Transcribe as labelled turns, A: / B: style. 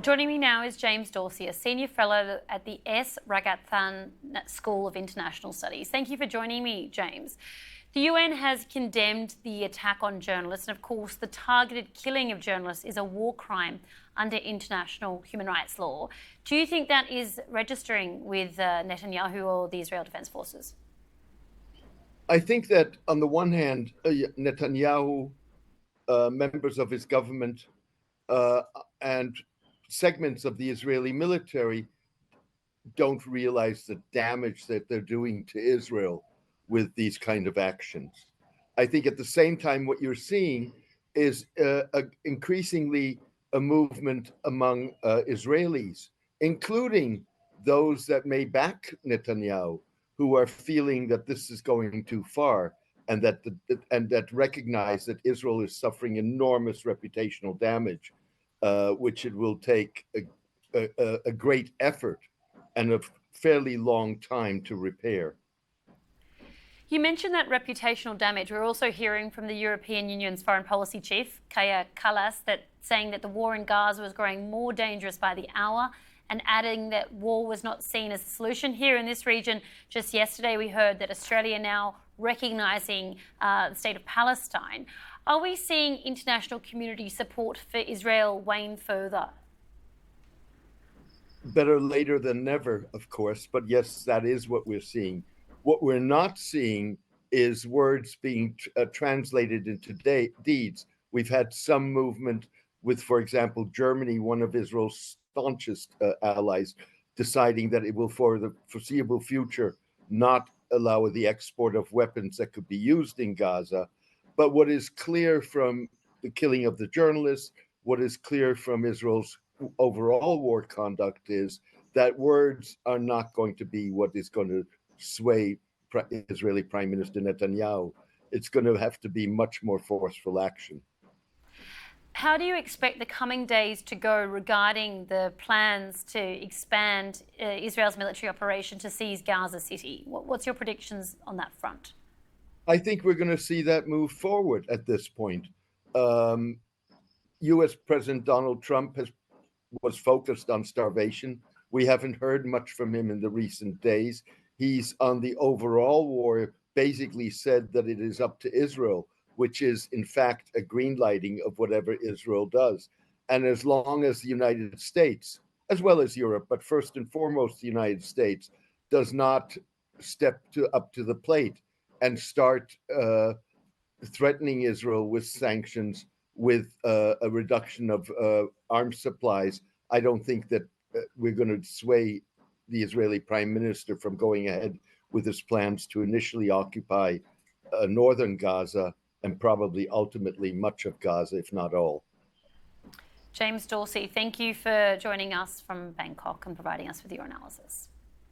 A: Joining me now is James Dorsey, a senior fellow at the S. Ragathan School of International Studies. Thank you for joining me, James. The UN has condemned the attack on journalists, and of course the targeted killing of journalists is a war crime under international human rights law. Do you think that is registering with Netanyahu or the Israel Defense Forces?
B: I think that on the one hand, Netanyahu, members of his government, and segments of the Israeli military don't realize the damage that they're doing to Israel with these kind of actions. I think at the same time, what you're seeing is increasingly a movement among Israelis, including those that may back Netanyahu, who are feeling that this is going too far, and that recognize that Israel is suffering enormous reputational damage, which it will take a great effort and a fairly long time to repair.
A: You mentioned that reputational damage. We're also hearing from the European Union's foreign policy chief, Kaja Kallas, saying that the war in Gaza was growing more dangerous by the hour, and adding that war was not seen as a solution. Here in this region, just yesterday we heard that Australia now recognising the state of Palestine. Are we seeing international community support for Israel wane further?
B: Better later than never, of course, but yes, that is what we're seeing. What we're not seeing is words being translated into deeds. We've had some movement with, for example, Germany, one of Israel's staunchest allies, deciding that it will, for the foreseeable future, not allow the export of weapons that could be used in Gaza. But what is clear from the killing of the journalists, what is clear from Israel's overall war conduct is that words are not going to be what is going to sway Israeli Prime Minister Netanyahu. It's going to have to be much more forceful action.
A: How do you expect the coming days to go regarding the plans to expand Israel's military operation to seize Gaza City? What's your predictions on that front?
B: I think we're going to see that move forward at this point. U.S. President Donald Trump was focused on starvation. We haven't heard much from him in the recent days. He's on the overall war, basically said that it is up to Israel, which is in fact a green lighting of whatever Israel does. And as long as the United States, as well as Europe, but first and foremost the United States, does not step up to the plate and start threatening Israel with sanctions, with a reduction of arms supplies, I don't think that we're going to sway the Israeli Prime Minister from going ahead with his plans to initially occupy northern Gaza and probably ultimately much of Gaza, if not all.
A: James Dorsey, thank you for joining us from Bangkok and providing us with your analysis.